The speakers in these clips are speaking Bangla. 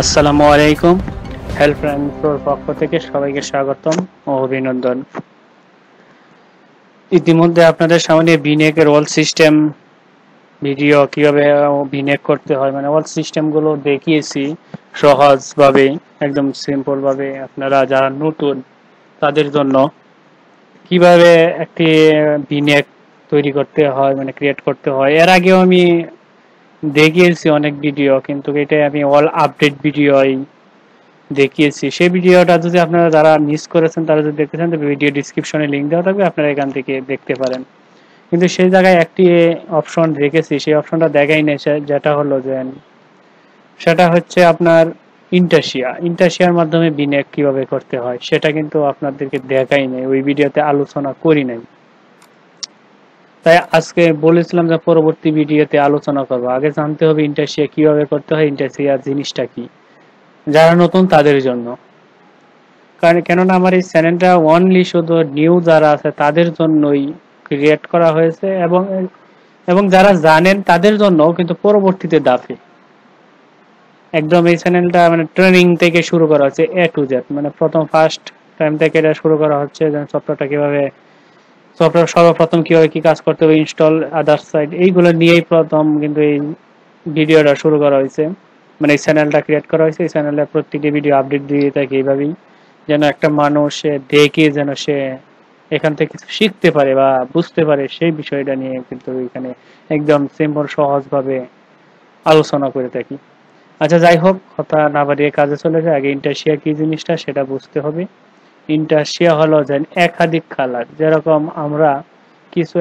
আসসালামু আলাইকুম। হেল্প অ্যান্ড প্রোর পক্ষ থেকে সবাইকে স্বাগতম ও অভিনন্দন। ইতিমধ্যে আপনাদের সামনে বিনেকের ওয়াল সিস্টেম ভিডিও কিভাবে বিনেক করতে হয় মানে ওয়াল সিস্টেম গুলো দেখিয়েছি সহজভাবে, একদম সিম্পল ভাবে। আপনারা যারা নতুন তাদের জন্য কিভাবে একটি বিনেক তৈরি করতে হয় মানে ক্রিয়েট করতে হয়, এর আগেও আমি দেখিয়েছি অনেক ভিডিও, কিন্তু এটা আমি অল আপডেট ভিডিও দেখিয়েছি। সেই ভিডিওটা যদি আপনারা যারা মিস করেছেন তারা যদি দেখতে চান, তো ভিডিও ডিসক্রিপশনে লিংক দেওয়া থাকবে, আপনারা এখান থেকে দেখতে পারেন। কিন্তু সেই জায়গায় একটি অপশন রেখেছি, সেই অপশনটা দেখাই নেই, যেটা হলো যে সেটা হচ্ছে আপনার ইন্টারশিয়ার মাধ্যমে বিনেক কিভাবে করতে হয় সেটা কিন্তু আপনাদেরকে দেখাই নেই, ওই ভিডিওতে আলোচনা করি নাই। তাই আজকে বলেছিলাম যে পরবর্তী ভিডিওতে আলোচনা করবো। আগে জানতে হবে ইন্টারশিয়া কিভাবে করতে হয়, ইন্টারশিয়া জিনিসটা কি, যারা নতুন তাদের জন্য। কারণ কেননা আমার এই চ্যানেলটা অনলি শুধু নিউ যারা আছে তাদের জন্যই ক্রিয়েট করা হয়েছে, এবং এবং যারা জানেন তাদের জন্য, কিন্তু পরবর্তীতে দাফে একদম এই চ্যানেলটা মানে ট্রেনিং থেকে শুরু করা হচ্ছে এ টু জেড, মানে প্রথম ফার্স্ট টাইম থেকে এটা শুরু করা হচ্ছে যে সফটওয়্যারটা কিভাবে, সফটওয়্যার সর্বপ্রথম কিভাবে কি কাজ করতে হবে, ইনস্টল আদার্স সাইড, এইগুলো নিয়েই প্রথম কিন্তু এই ভিডিওটা শুরু করা হয়েছে, মানে এই চ্যানেলটা ক্রিয়েট করা হয়েছে। এই চ্যানেলে প্রত্যেকটি ভিডিও আপডেট দিয়ে থাকে এইভাবেই, যেন একটা মানুষ দেখে যেন সে এখান থেকে কিছু শিখতে পারে বা বুঝতে পারে, সেই বিষয়টা নিয়ে কিন্তু এখানে একদম সিম্পল সহজভাবে আলোচনা করে থাকি। আচ্ছা, যাই হোক, কথা না বাড়িয়ে কাজে চলে যায়। আগে ইন্টারশিয়া কি জিনিসটা সেটা বুঝতে হবে। ইন্টারশিয়া হলো যে একাধিক কালার, যেরকম আমরা কিছু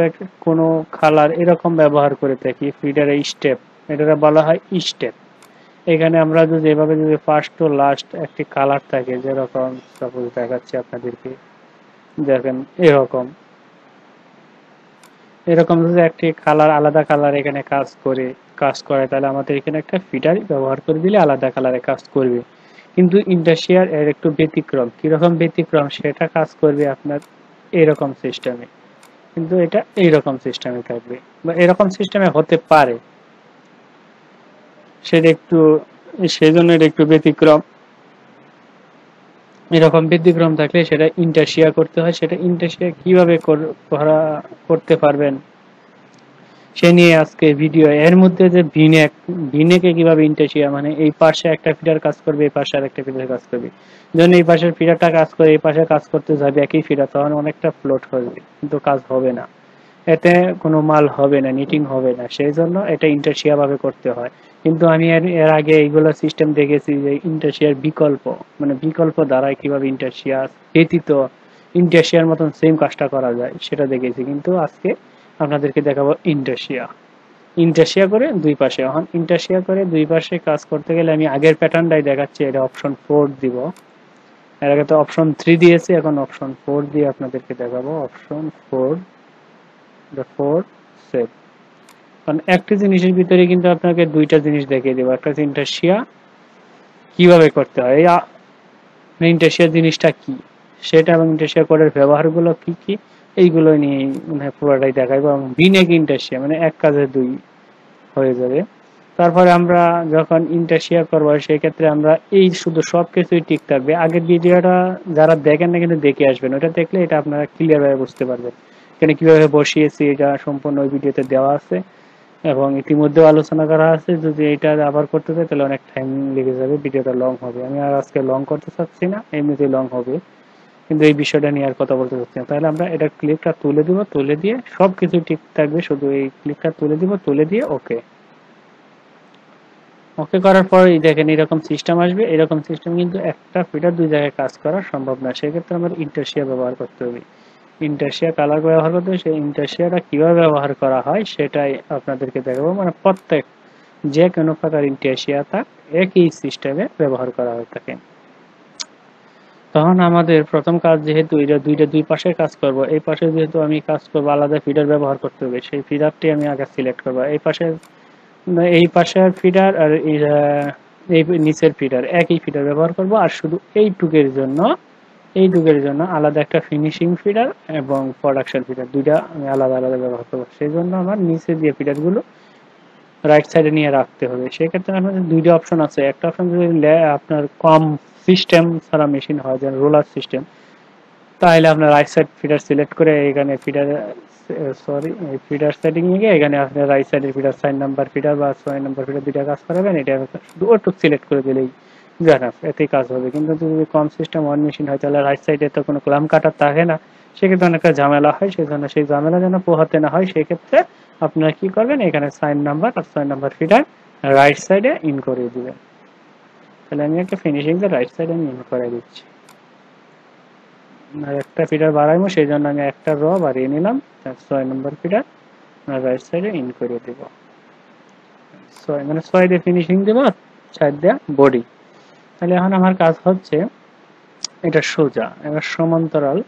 কোনো কালার এরকম ব্যবহার করে থাকি ফিডারে স্টেপ, এটা বলা হয় স্টেপ। এখানে আমরা যদি এভাবে যদি ফার্স্ট টু লাস্ট একটি কালার থাকে, যেরকম সাপোজ দেখাচ্ছি আপনাদেরকে, দেখেন এরকম এরকম যদি একটি কালার আলাদা কালার এখানে কাজ করে, তাহলে আমাদের এখানে একটা ফিডার ব্যবহার করে দিলে আলাদা কালারে কাজ করবে। কিন্তু ইন্টারশিয়ার এর একটু ব্যতিক্রম। কিরকম ব্যতিক্রম, সেটা কাজ করবে আপনার এরকম সিস্টেমে, কিন্তু এটা এইরকম সিস্টেমে থাকবে বা এরকম সিস্টেমে হতে পারে, সেটা একটু, সেই জন্য এটা একটু ব্যতিক্রম। এরকম ব্যতিক্রম থাকলে সেটা ইন্টারশিয়া করতে হয়। সেটা ইন্টারশিয়া কিভাবে করতে পারবেন সে নিয়ে আজকে ভিডিও। এর মধ্যে যে ভিনেকে কিভাবে ইন্টারশিয়া, মানে এই পাশে একটা ফিডার কাজ করবে, এই পাশে আরেকটা ফিডার কাজ করবে, যখন এই পাশের ফিডারটা কাজ করে এই পাশে কাজ করতে যাবে একই ফিডার, তখন অনেকটা ফ্লোট হবে, কিন্তু কাজ হবে না, এতে কোনো মাল হবে না, নিটিং হবে না। সেই জন্য এটা ইন্টারশিয়া ভাবে করতে হয়। কিন্তু আমি এর আগে এইগুলো সিস্টেম দেখেছি যে ইন্টারশিয়ার বিকল্প, মানে বিকল্প দ্বারাই কিভাবে ইন্টারশিয়া ব্যতীত ইন্টারশিয়ার মতন সেম কাজটা করা যায় সেটা দেখেছি। কিন্তু আজকে আপনাদেরকে দেখাবো ইন্টারশিয়া করে দুই পাশে। এখন ইন্টারশিয়া করে দুই পাশে কাজ করতে গেলে আমি আগের প্যাটার্নটাই দেখাচ্ছি, এটা অপশন 4 দিব। এর আগে তো অপশন 3 দিয়েছি, এখন অপশন 4 দিয়ে আপনাদেরকে দেখাবো। Option 4, the 4 save. কারণ একটি জিনিসের ভিতরে কিন্তু আপনাকে দুইটা জিনিস দেখিয়ে দেবো, একটা হচ্ছে ইন্টারশিয়া কিভাবে করতে হয়, ইন্টারশিয়া জিনিসটা কি সেটা, এবং ইন্টারশিয়া কোডের ব্যবহারগুলো কি কি, এইগুলো নিয়ে মানে পুরোটাই দেখাবো। এবং বিনেক ইন্টারশিয়া মানে এক কাজে দুই হয়ে যাবে। তারপরে আমরা যখন ইন্টারশিয়া করবো সেই ক্ষেত্রে আমরা এই শুধু সবকিছুই ঠিক থাকবে। আগের ভিডিওটা যারা দেখেন না কিন্তু দেখে আসবেন, ওটা দেখলে এটা আপনারা ক্লিয়ার ভাবে বুঝতে পারবেন এখানে কিভাবে বসিয়েছি, এটা সম্পূর্ণ ওই ভিডিওতে দেওয়া আছে এবং ইতিমধ্যেও আলোচনা করা আছে। যদি এটা আবার করতে চাই তাহলে অনেক টাইম লেগে যাবে, ভিডিওটা লং হবে। আমি আর আজকে লং করতে চাচ্ছি না, এমনিতেই লং হবে, কিন্তু এই বিষয়টা নিয়ে আর কথা বলতে চাচ্ছি না। তাহলে আমরা এটা ক্লিপটা তুলে দিব, তুলে দিয়ে সবকিছু ঠিক থাকবে, শুধু এই ক্লিপটা তুলে দিব, তুলে দিয়ে ওকে ওকে করার পর দেখেন এরকম সিস্টেম আসবে। এরকম সিস্টেম কিন্তু একটা ফিডার দুই জায়গায় কাজ করা সম্ভব না, সেক্ষেত্রে আমার ইন্টারশিয়া ব্যবহার করতে হবে। ইন্টারশিয়া কালার ব্যবহার করতে হবে, সেই ইন্টারশিয়াটা কিভাবে ব্যবহার করা হয় সেটাই আপনাদেরকে দেখাবো। মানে প্রত্যেক যে কোনো প্রকার ইন্টারশিয়া তার একই সিস্টেমে ব্যবহার করা হয়ে থাকে। তখন আমাদের প্রথম কাজ, যেহেতু এটা দুই পাশে কাজ করব, এই পাশে যেহেতু আমি কাজ করবো আলাদা ফিডার ব্যবহার করতে হবে, সেই ফিডারটি আমি আগে সিলেক্ট করবো। এই পাশের ফিডার আর এই নিচের ফিডার একই ফিডার ব্যবহার করব, আর শুধু এই টুকের জন্য আলাদা একটা ফিনিশিং ফিডার এবং প্রোডাকশন ফিডার, দুইটা আমি আলাদা আলাদা ব্যবহার করবো। সেই জন্য আমার নিচে দিয়ে ফিডারগুলো রাইট সাইডে নিয়ে রাখতে হবে। সেক্ষেত্রে আপনাদের দুইটা অপশন আছে। একটা অপশন যদি আপনার কম সিস্টেম ছাড়া মেশিন হয়, যেমন রোলার সিস্টেম, তাহলে আপনার রাইট সাইড ফিডার সিলেক্ট করে এখানে ফিডার ফিডার সেটিং এ গিয়ে এখানে আপনার রাইট সাইডের ফিডার 4 নাম্বার ফিডার বা 6 নাম্বার ফিডার দুইটা কাজ করাবেন। এটা শুধু ওটুক সিলেক্ট করে দিলেই জানাফ, এতেই কাজ হবে। কিন্তু যদি কম সিস্টেম ওয়ান মেশিন হয় তাহলে রাইট সাইডে তো কোনো ক্লাম কাটার থাকে না, সেক্ষেত্রে অনেকটা ঝামেলা হয়। সেই জন্য সেই ঝামেলা যেন পোহাতে না হয়, সেক্ষেত্রে আপনারা কি করবেন, এখানে 4 নাম্বার আর 6 নাম্বার ফিডার রাইট সাইডে ইন করে দিবেন। তাহলে আমি একটা ফিনিশিং দিয়ে রাইট সাইডে ইন করে দিচ্ছি। আর একটা ফিডার বাড়াইবো, সেই জন্য আমি একটা র বাড়িয়ে নিলাম। 6 নম্বর ফিডার রাইট সাইডে ইন করে দিব। 6 মানে 6 দিয়ে ফিনিশিং দিব, 4 দিয়ে বডি। তাহলে এখন আমার কাজ হচ্ছে এটা সোজা, এবার সমান্তরাল,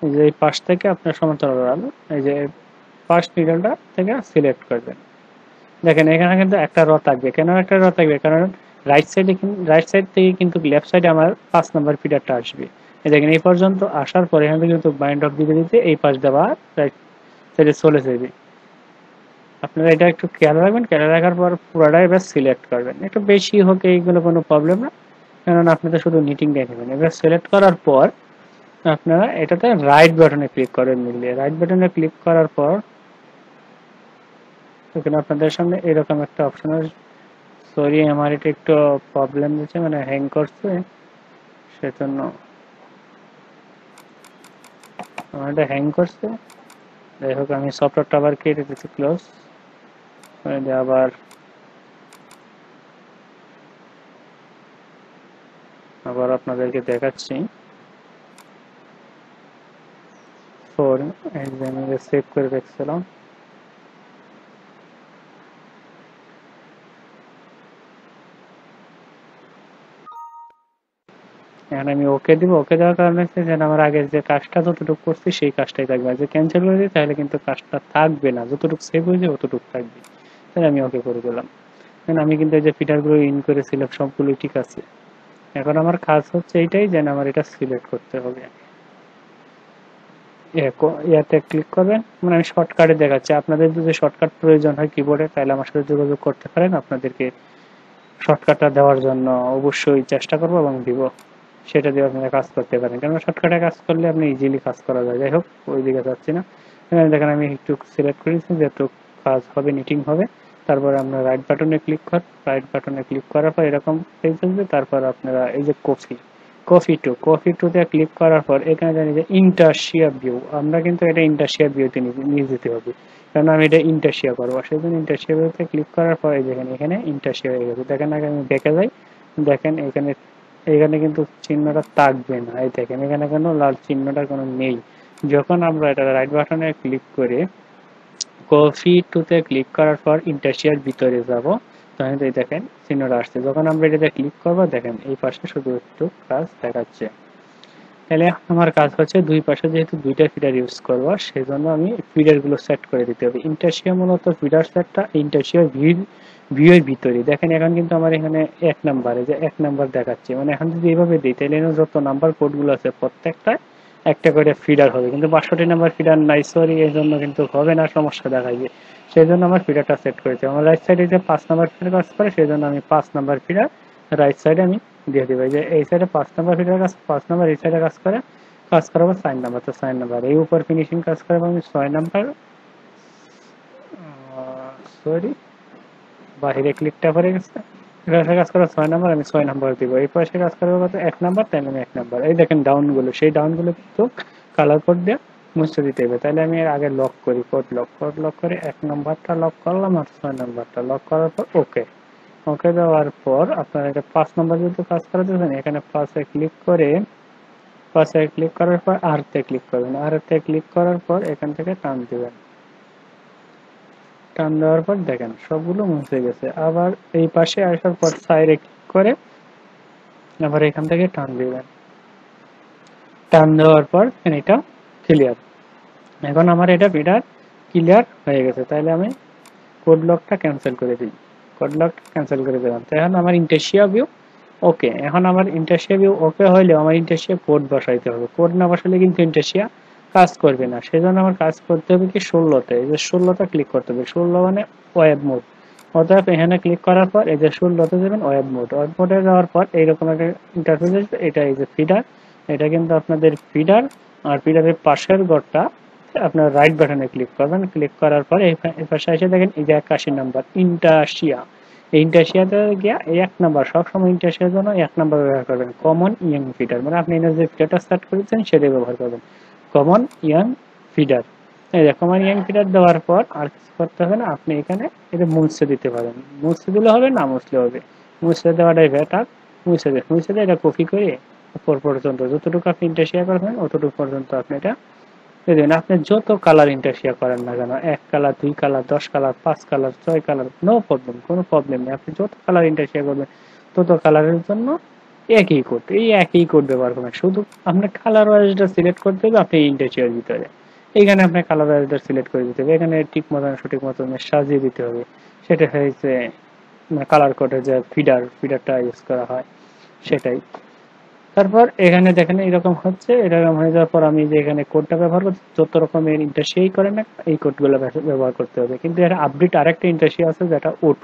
এই যে এই পাশ থেকে আপনার সমান্তরাল, এই যে পাশ মিডলটা থেকে সিলেক্ট করবেন। দেখেন এখানে কিন্তু একটা র থাকবে। কেন একটা র থাকবে? কারণ রাইট সাইড থেকে কিন্তু লেফট সাইডে আমার 5 নাম্বার ফিডারটা আসবে। এই দেখেন এই পর্যন্ত আসার পরে এখান থেকে কিন্তু বাইন্ড অফ দিতে দিতে এই পাশ দেওয়া রাইট সাইডে চলে যাবে। আপনারা এটা একটু খেয়াল রাখবেন। খেয়াল রাখার পর পুরোটাই এবার সিলেক্ট করবেন। একটু বেশি হোক এইগুলো কোনো প্রবলেম না, কারণ আপনাদের শুধু নিটিংটাই নেবেন। এবার সিলেক্ট করার পর আপনারা এটাতে রাইট বাটনে ক্লিক করেন। মিলিয়ে রাইট বাটনে ক্লিক করার পর এখানে আপনাদের সামনে এরকম একটা অপশন আসবে। সরি, আমার এটা একটু প্রবলেম দিচ্ছে, মানে হ্যাং করছে, সেজন্য আমার এটা হ্যাং করছে। যাই হোক, আমি সফটওয়্যারটা আবার কেটে দিচ্ছি, ক্লোজ করে দিয়ে আবার আপনাদেরকে দেখাচ্ছি। আমি সেভ করে রেখেছিলাম। এখন আমি ওকে দিব। ওকে দেওয়ার কারণ হচ্ছে যে আমার আগের যে কাজটা যতটুকু করছি সেই কাজটাই থাকবে। আর যে ক্যান্সেল করে দিই তাহলে কিন্তু কাজটা থাকবে না, যতটুকু সেভ হয়েছে অতটুকু থাকবে। তাহলে আমি ওকে করে দিলাম। আমি কিন্তু এই যে ফিটারগুলো ইন করেছিলাম সবগুলোই ঠিক আছে। এখন আমার কাজ হচ্ছে এইটাই, যে আমার এটা সিলেক্ট করতে হবে। ইয়াতে ক্লিক করবেন, মানে আমি শর্টকাটে দেখাচ্ছি। আপনাদের যদি শর্টকাট প্রয়োজন হয় কিবোর্ডে, তাহলে আমার সাথে যোগাযোগ করতে পারেন। আপনাদেরকে শর্টকাটটা দেওয়ার জন্য অবশ্যই চেষ্টা করবো এবং দিব। সেটা দিয়ে আপনারা কাজ করতে পারেন, কারণ শর্টকাটে কাজ করলে আপনি ইজিলি কাজ করা যায়। যাই হোক, ওই দিকে যাচ্ছি না। এখানে দেখেন আমি একটু সিলেক্ট করেছি, যেহেতু কাজ হবে, নিটিং হবে। তারপর আমরা রাইট বাটনে ক্লিক করার পর এরকম পেজ আসবে। তারপর আপনারা এই যে কফি টুতে ক্লিক করার পর এখানে জানি যে ইন্টারশিয়া ভিউ, আমরা কিন্তু এটা ইন্টারশিয়া ভিউতে নিয়ে যেতে হবে, কারণ আমি এটা ইন্টারশিয়া করবো। সেই জন্য ইন্টারশিয়া ভিউতে ক্লিক করার পর দেখেন এখানে ইন্টারশিয়া হয়ে গেছে। দেখেন আগে আমি দেখে যাই, দেখেন এখানে এখানে কিন্তু চিহ্নটা থাকবে না। এই দেখেন এখানে কোনো লাল চিহ্নটা কোনো নেই। যখন আমরা এটা রাইট বাটনে ক্লিক করে কফি টুতে ক্লিক করার পর ইন্টারশিয়ার ভিতরে যাব, তখন এই দেখেন চিহ্নটা আসছে। যখন আমরা এটাতে ক্লিক করবো, দেখেন এই পাশে শুধু একটু কাজ দেখাচ্ছে। তাহলে আমার কাজ হচ্ছে দুই পাশে যেহেতু দুইটা ফিডার ইউজ করব, সেজন্য আমি ফিডার গুলো সেট করে দিতে হবে। ইন্টারশিয়া মূলত ফিডার সেটটা ইন্টারশিয়া ভিউ এর ভিতরে। দেখেন এখন কিন্তু আমার এখানে 1 নাম্বারে যে 1 নাম্বার দেখাচ্ছে, মানে এখন যদি এইভাবে দিই তাহলে যত নাম্বার কোড গুলো আছে প্রত্যেকটা একটা করে ফিডার হবে, কিন্তু 62 নাম্বার ফিডার নাই। সরি, এই জন্য কিন্তু হবে না, সমস্যা দেখাবে। সেই জন্য আমার ফিডারটা সেট করেছি। আমার রাইট সাইডে যে 5 নাম্বার ফিডার কাজ করে, সেই জন্য আমি 5 নাম্বার ফিডার রাইট সাইডে আমি দিয়ে দিব। যে এই সাইডে 5 নাম্বার ফিডার কাজ, 5 নাম্বার এই সাইডে কাজ করাবো 4 নাম্বার, তো 4 নাম্বার এই উপর ফিনিশিং কাজ করাবো আমি 6 নাম্বার। সরি, বাহিরে ক্লিকটা পড়ে গেছে। এখানে কাজ করা 6 নাম্বার, আমি 6 নাম্বার দিব। এই পাশে কাজ করবো কত, 1 নাম্বার, তাহলে আমি 1 নাম্বার। এই দেখেন ডাউন গুলো, সেই ডাউন গুলো কিন্তু কালার কোড দিয়ে মুছে দিতে হবে। তাহলে আমি আগে লক করি, কোড লক করে 1 নাম্বারটা লক করলাম আর 6 নাম্বারটা লক করার পর ওকে দেওয়ার পর আপনারা এটা 5 নাম্বার যেহেতু কাজ করা দিয়েছেন, এখানে 5-এ ক্লিক করার পর আর-তে ক্লিক করবেন। আর-তে ক্লিক করার পর এখান থেকে টান দিবেন। টান দেওয়ার পর দেখেন সবগুলো মুছে গেছে। আবার এই পাশে আসার পর সাইডে ক্লিক করে আবার এখান থেকে টান দিবেন। টান দেওয়ার পর এটা ক্লিয়ার। এখন আমার এটা ফিডার ক্লিয়ার হয়ে গেছে। তাহলে আমি কোড লকটা ক্যান্সেল করে দিই। এখন আমার ইন্টারশিয়া ভিউ ওকে। এখন আমার ইন্টারশিয়া ভিউ ওকে হইলেও আমার ইন্টারশিয়া কোড বসাইতে হবে। কোড না বসালে কিন্তু ইন্টারশিয়া কাজ করবে না। সেজন্য আমার কাজ করতে হবে কি 16তে, এই যে 16টা ক্লিক করতে হবে। 16 মানে ওয়েব মোড। অতএব এখানে ক্লিক করার পর এই যে 16তে যাবেন ওয়েব মোডে যাওয়ার পর এইরকম একটা ইন্টারফেস আসবে। এটা এই যে ফিডার, এটা কিন্তু আপনাদের ফিডার। আর ফিডারের পাশের ঘরটা আপনার রাইট বাটনে ক্লিক করবেন। ক্লিক করার পর এই পাশে এসে দেখেন এই যে 81 নাম্বার ইন্টাসিয়া। এই ইন্টাসিয়াতে গিয়া এই 1 নাম্বার, সবসময় ইন্টাসিয়ার জন্য 1 নাম্বার ব্যবহার করবেন, কমন ইয়াং ফিডার। মানে আপনি এখানে যে ফিডারটা স্টার্ট করেছেন সেটাই ব্যবহার করবেন, কমন ইয়াং ফিডার। এই যে কমন ইয়াং ফিডার দেওয়ার পর আর কিছু করতে হবে না, আপনি এখানে এটা মুছে দিতে পারেন। মুছে দিলে হবে, না মুছলে হবে। মুছে দেওয়াটাই বেটার। মুছে দিয়ে এটা কপি করে উপর পর্যন্ত যতটুকু আপনি ইন্টারশিয়া করবেন অতটুকু পর্যন্ত আপনি এটা দেখবেন। আপনি যত কালার ইন্টারশিয়া করেন না কেন, 1 colour, 2 colour, 10 colour, 5 colour, 6 colour, no problem, কোনো প্রবলেম নেই। আপনি যত কালার ইন্টারশিয়া করবেন তত কালারের জন্য একই কোড, এই একই কোড ব্যবহার করবেন। শুধু আপনার কালার ওয়াইজটা সিলেক্ট করতে হবে আপনি ইন্টারশিয়ার ভিতরে। এইখানে আপনার কালার ওয়াইজটা সিলেক্ট করে দিতে হবে, এখানে ঠিক মতন সঠিক মতন সাজিয়ে দিতে হবে। সেটা হয়েছে কালার কোডে যে ফিডারটা ইউজ করা হয় সেটাই। তারপর এখানে দেখেন এরকম হচ্ছে, এরকম হয়ে যাওয়ার পর আমি যে এখানে কোডটা ব্যবহার করছি, যত রকমের ইন্টারশিয়াই করেন না এই কোডগুলো ব্যবহার করতে হবে। কিন্তু এর আপডেট আরেকটা ইন্টারশিয়া আছে যেটা O2,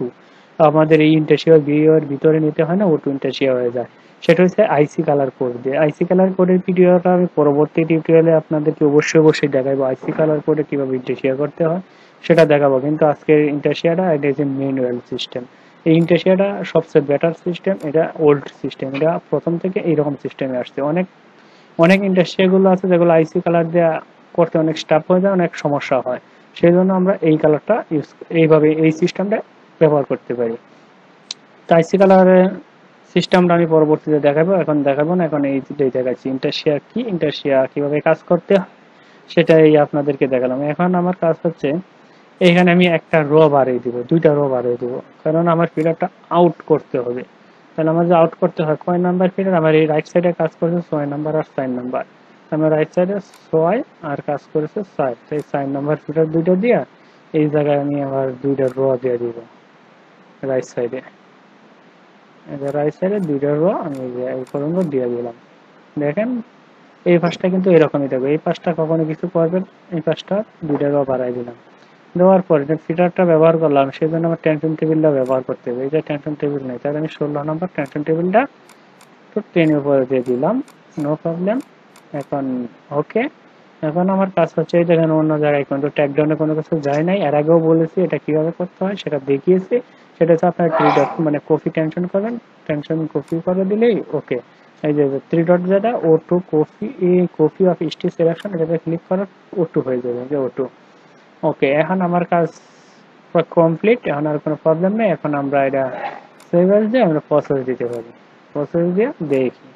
আমাদের এই ইন্টারশিয়া ভিডিওর ভিতরে নিতে হয় না, O2 ইন্টারশিয়া হয়ে যায়। সেটা হচ্ছে আইসি কালার কোড দিয়ে। আইসি কালার কোডের ভিডিওটা আমি পরবর্তী টিউটোরিয়ালে আপনাদেরকে অবশ্যই দেখাবো, আইসি কালার কোডে কিভাবে ইন্টারশিয়া করতে হয় সেটা দেখাবো। কিন্তু আজকের ইন্টারশিয়াটা এটা হচ্ছে ম্যানুয়াল সিস্টেম। এই ইন্টারশিয়াটা সবচেয়ে বেটার সিস্টেম, এটা ওল্ড সিস্টেম, এটা প্রথম থেকে এইরকম সিস্টেমে আসছে। অনেক অনেক ইন্ডাস্ট্রিগুলো আছে যেগুলো আইসি কালার দেওয়া করতে অনেক স্টাফ হয়ে যায়, অনেক সমস্যা হয়। সেই জন্য আমরা এই কালারটা এইভাবে এই সিস্টেমটা ব্যবহার করতে পারি। তো আইসি কালারের সিস্টেমটা আমি পরবর্তীতে দেখাবো, এখন দেখাবো না। এখন এই দেখাচ্ছি ইন্টারশিয়া কি, ইন্টারশিয়া কিভাবে কাজ করতে হয় সেটাই আপনাদেরকে দেখালাম। এখন আমার কাজ হচ্ছে এখানে আমি একটা র বাড়িয়ে দিব, 2টা র বাড়িয়ে দিব, কারণ আমার ফিডারটা আউট করতে হবে। তাহলে আমার যে আউট করতে হয় কয় নাম্বার ফিডার, আমার এই রাইট সাইডে কাজ করেছে 6 নাম্বার আর 4 নাম্বার। আমার রাইট সাইডে 6 আর কাজ করেছে 4, তাই 4 নাম্বার ফিডার 2টা দিয়া এই জায়গায় আমি আবার 2টা র দিয়ে দিব রাইট সাইডে। রাইট সাইডে 2টা র আমি এই পর্যন্ত দিয়ে দিলাম। দেখেন এই পাশটা কিন্তু এরকমই থাকবে, এই পাশটা কখনো কিছু করবেন, এই পাশটা 2টা র বাড়াই দিলাম। দেওয়ার পর যে ফিডারটা ব্যবহার করলাম সেই জন্য আমার টেনশন টেবিলটা ব্যবহার করতে হবে। এই যে টেনশন টেবিল নেই, তাহলে আমি 16 নম্বর টেনশন টেবিলটা তো 10 এর উপরে দিয়ে দিলাম, নো প্রবলেম। এখন ওকে। এখন আমার কাজ হচ্ছে এই দেখেন অন্য জায়গায় কিন্তু ট্যাগ ডাউনে কোনো কিছু যায় নাই, এর আগেও বলেছি এটা কিভাবে করতে হয় সেটা দেখিয়েছি। সেটা হচ্ছে আপনার 3 ডট মানে কপি টেনশন করবেন, টেনশন কপি করে দিলেই ওকে। এই যে 3 ডট যেটা O2 কপি, এই কপি অফ স্টিচ সিলেকশন, এটাতে ক্লিক করার O2 হয়ে যাবে, যে O2। ওকে, এখন আমার কাজ কমপ্লিট, এখন আর কোনো প্রবলেম নেই। এখন আমরা এটা সেভ এস দিয়ে আমরা প্রসেস দিতে পারি, প্রসেস দিয়ে দেখি।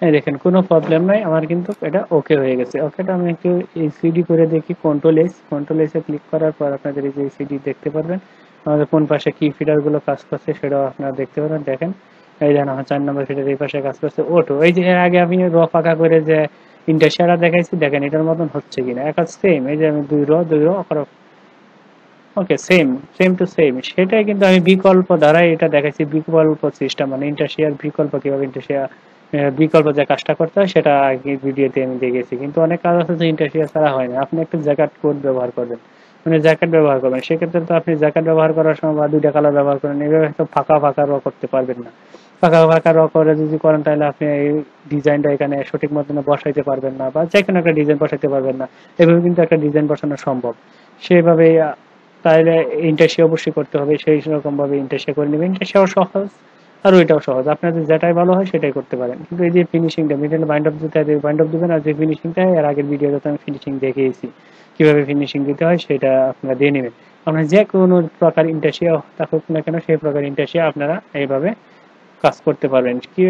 এই দেখেন কোনো প্রবলেম নাই, আমার কিন্তু এটা ওকে হয়ে গেছে। ওকেটা আমি একটু সিডি করে দেখি, কন্ট্রোল এস এ ক্লিক করার পর আপনাদের এই যে সিডি দেখতে পারবেন, আমাদের কোন পাশে কি ফিডার গুলো কাজ করছে সেটাও আপনারা দেখতে পারবেন। দেখেন এই যেন আমার 4 নম্বর ফিডার এই পাশে কাজ করছে O2। এই যে এর আগে আমি র ফাঁকা করে যে ইন্টারশিয়াটা দেখাইছি, দেখেন এটার মতন হচ্ছে কিনা, এক সেম। এই যে আমি 2 র ওকে, সেম টু সেম, সেটাই কিন্তু আমি বিকল্প দ্বারাই এটা দেখাইছি। বিকল্প সিস্টেম মানে ইন্টারশিয়ার বিকল্প, কিভাবে ইন্টারশিয়া বিকল্প যে কাজটা করতে হয় সেটা আগে ভিডিওতে আমি দেখেছি। কিন্তু অনেক কাজ আছে যে ইন্টারশিয়া ছাড়া হয় না। আপনি একটা জ্যাকেট কোড ব্যবহার করবেন, মানে জ্যাকেট ব্যবহার করবেন, সেক্ষেত্রে তো আপনি জ্যাকেট ব্যবহার করার সময় বা 2টা কালার ব্যবহার করেন, এইভাবে হয়তো ফাঁকা র করতে পারবেন না। ফাঁকা র করে যদি করেন তাহলে আপনি এই ডিজাইনটা এখানে সঠিক মতন বসাইতে পারবেন না, বা যে কোনো একটা ডিজাইন বসাইতে পারবেন না। এভাবে কিন্তু একটা ডিজাইন বসানো সম্ভব সেভাবে। তাহলে ইন্টারশিয়া অবশ্যই করতে হবে, সেই রকম ভাবে ইন্টারশিয়া করে নেবেন। ইন্টারশিয়াও সহজ আর ওইটাও সহজ, আপনাদের যেটাই ভালো হয় সেটাই করতে পারেন। কিন্তু এই যে ফিনিশিংটা মিডল বাইন্ড অফ দিতে বাইন্ড অফ দিবেন, আর যে ফিনিশিংটা এর আগের ভিডিওতে আমি ফিনিশিং দেখিয়েছি কিভাবে ফিনিশিং দিতে হয় সেটা আপনারা দিয়ে নেবেন। আপনারা যে কোনো প্রকার ইন্টারশিয়া থাকুক না কেন সেই প্রকার ইন্টারশিয়া আপনারা এইভাবে কাজ করতে পারবেন। কি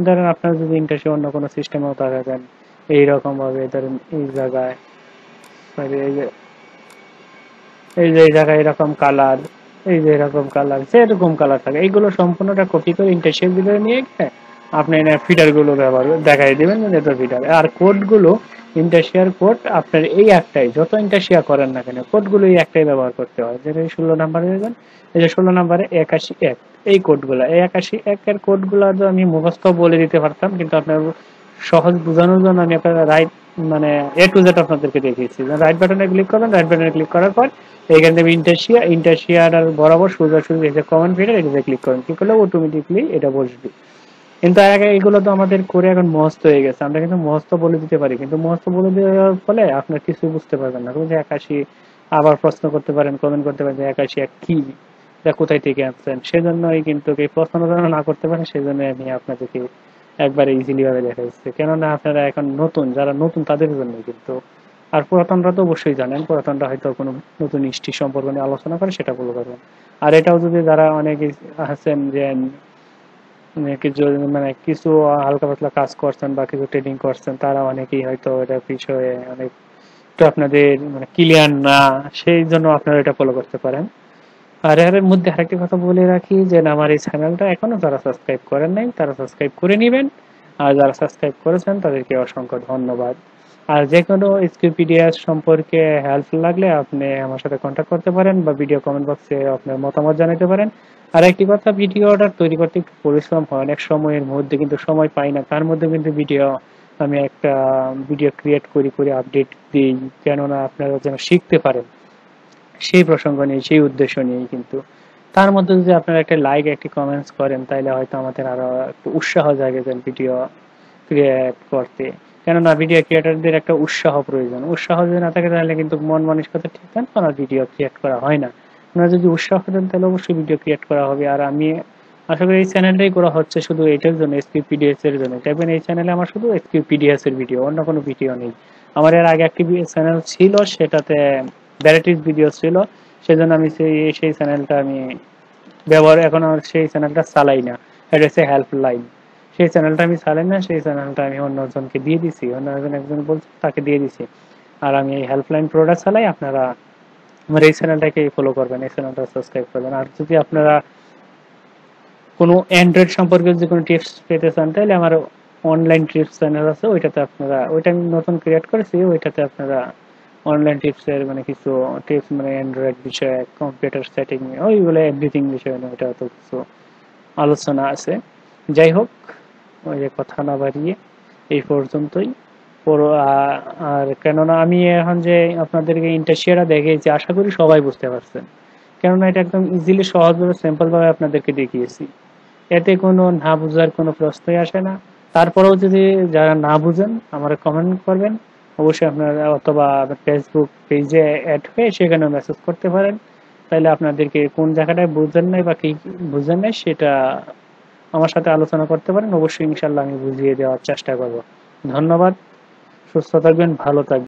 ধরেন আপনারা যদি ইন্টারশিয়া অন্য কোনো সিস্টেমেও থাকেন, এইরকম ভাবে ধরেন এই জায়গায় এই যে এই জায়গায় এরকম কালার, এই যে এরকম কালার, সেরকম কালার থাকে, এইগুলো সম্পূর্ণটা কপি করে ইন্টারশিয়ার ভিতরে নিয়ে গিয়ে আপনি ফিডার গুলো ব্যবহার দেখাই দিবেন, যেটা ফিডার। আর কোড গুলো ইন্টারশিয়ার কোড আপনার এই একটাই, যত ইন্টারশিয়া করেন না কেন কোড গুলো এই একটাই ব্যবহার করতে হয়। যেটা 16 নাম্বারে দেবেন, এই যে 16 নাম্বারে 81 এই কোডগুলা, এই 81 কোডগুলা তো আমি মুখস্থ বলে দিতে পারতাম, কিন্তু আপনার সহজ বোঝানোর জন্য আমি আপনার রাইট মানে A to Z আপনাদেরকে দেখিয়েছি। রাইট বাটনে ক্লিক করবেন, রাইট বাটনে ক্লিক করার পর এখানে দেবেন ইন্টারশিয়ার আর বরাবর সোজাসুজি এই যে কমেন্ট ফিল্টার এটাতে ক্লিক করেন, ক্লিক করলে অটোমেটিকলি এটা বসবে। কিন্তু আগে এগুলো তো আমাদের করে এখন মুখস্থ হয়ে গেছে, আমরা কিন্তু মুখস্থ বলে দিতে পারি, কিন্তু মুখস্থ বলে দেওয়ার ফলে আপনার কিছু বুঝতে পারবেন না। যে 81 আবার প্রশ্ন করতে পারেন, কমেন্ট করতে পারেন যে 81 কি, এটা কোথায় থেকে আনছেন। সেজন্যই কিন্তু এই প্রশ্ন যেন না করতে পারেন, সেজন্য আমি আপনাদেরকে একবারে ইজিলি ভাবে দেখা যাচ্ছে। কেননা আপনারা এখন নতুন, যারা নতুন তাদের জন্য কিন্তু, আর পুরাতনরা তো অবশ্যই জানেন, পুরাতনরা হয়তো কোনো নতুন হিস্ট্রি সম্পর্কে নিয়ে আলোচনা করে সেটা বলে পারবেন। আর এটাও যদি যারা অনেকে আছেন যে কিছু মানে কিছু হালকা পাতলা কাজ করছেন বা কিছু ট্রেডিং করছেন, তারা অনেকেই হয়তো এটা বিষয়ে অনেক একটু আপনাদের মানে ক্লিয়ার না, সেই জন্য আপনারা এটা ফলো করতে পারেন। আর এর মধ্যে আরেকটি কথা বলে রাখি যে আমার এই চ্যানেলটা এখনো যারা সাবস্ক্রাইব করেন নাই তারা সাবস্ক্রাইব করে নেবেন, আর যারা সাবস্ক্রাইব করেছেন তাদেরকে অসংখ্য ধন্যবাদ। আর যে কোনো স্কিপিডিয়া সম্পর্কে হেল্প লাগলে আপনি আমার সাথে কন্ট্যাক্ট করতে পারেন বা ভিডিও কমেন্ট বক্সে আপনার মতামত জানাতে পারেন। আর একটি কথা, ভিডিওটা তৈরি করতে একটু পরিশ্রম হয়, অনেক সময়ের মধ্যে কিন্তু সময় পাই না, তার মধ্যে কিন্তু আমি একটা ভিডিও ক্রিয়েট করে আপডেট দিই, কেননা আপনারা যেন শিখতে পারেন সেই প্রসঙ্গ নিয়ে, সেই উদ্দেশ্য নিয়েই কিন্তু। তার মধ্যে যদি আপনারা একটা লাইক একটি কমেন্টস করেন তাহলে হয়তো আমাদের আরো একটু উৎসাহ জাগে যে ভিডিও ক্রিয়েট করতে। কেননা ভিডিও ক্রিয়েটারদের একটা উৎসাহ প্রয়োজন, উৎসাহ যদি না থাকে তাহলে কিন্তু মন মানসিকতা ঠিক থাকে না, ভিডিও ক্রিয়েট করা হয় না। আপনারা যদি উৎসাহ দেন তাহলে অবশ্যই ভিডিও ক্রিয়েট করা হবে। আর আমি আশা করি এই চ্যানেলটাই করা হচ্ছে শুধু এটার জন্য, এসকিউপিডিএস এর জন্য। দেখবেন এই চ্যানেলে আমার শুধু এসকিউপিডিএস এর ভিডিও, অন্য কোনো ভিডিও নেই। আমার এর আগে একটি চ্যানেল ছিল, সেটাতে ভ্যারাইটিস ভিডিও ছিল, সেজন্য আমি সেই চ্যানেলটা আমি ব্যবহার, এখন আমার সেই চ্যানেলটা চালাই না। এটা হচ্ছে হেল্পলাইন, সেই চ্যানেলটা আমি চালাই না, সেই চ্যানেলটা আমি অন্যজনকে দিয়ে দিছি, একজন বলছে তাকে দিয়ে দিছি। আর আমি এই হেল্পলাইন প্রোডাক্ট চালাই। আপনারা আমার এই চ্যানেলটাকে ফলো করবেন, এই চ্যানেলটা সাবস্ক্রাইব করবেন। আর যদি আপনারা কোনো অ্যান্ড্রয়েড সম্পর্কে যদি কোনো টিপস পেতে চান তাহলে আমার অনলাইন টিপস চ্যানেল আছে, ওইটা আমি নতুন ক্রিয়েট করেছি, ওইটাতে আপনারা অনলাইন টিপসের মানে কিছু টিপস মানে অ্যান্ড্রয়েড বিষয়ে, কম্পিউটার সেটিং, ওইগুলো এভরিথিং বিষয়ে ওইটা তো কিছু আলোচনা আছে। যাই হোক, ওই যে কথা না বাড়িয়ে এই পর্যন্তই। আর কেননা আমি এখন যে আপনাদেরকে ইন্টারশিয়াটা দেখিয়েছি, আশা করি সবাই বুঝতে পারছেন, কেননা এটা একদম ইজিলি সহজভাবে সিম্পল ভাবে আপনাদেরকে দেখিয়েছি। এতে কোনো না বুঝার কোনো প্রশ্নই আসে না। তারপরেও যদি যারা না বুঝেন আমার কমেন্ট করবেন অবশ্যই আপনারা, অথবা ফেসবুক পেজে অ্যাড হয়ে সেখানে মেসেজ করতে পারেন। তাহলে আপনাদেরকে কোন জায়গাটায় বুঝেন নাই বা কি বুঝেন নাই সেটা আমার সাথে আলোচনা করতে পারেন। অবশ্যই ইনশাল্লাহ আমি বুঝিয়ে দেওয়ার চেষ্টা করব। ধন্যবাদ, সুস্থ থাকবেন, ভালো থাকবেন।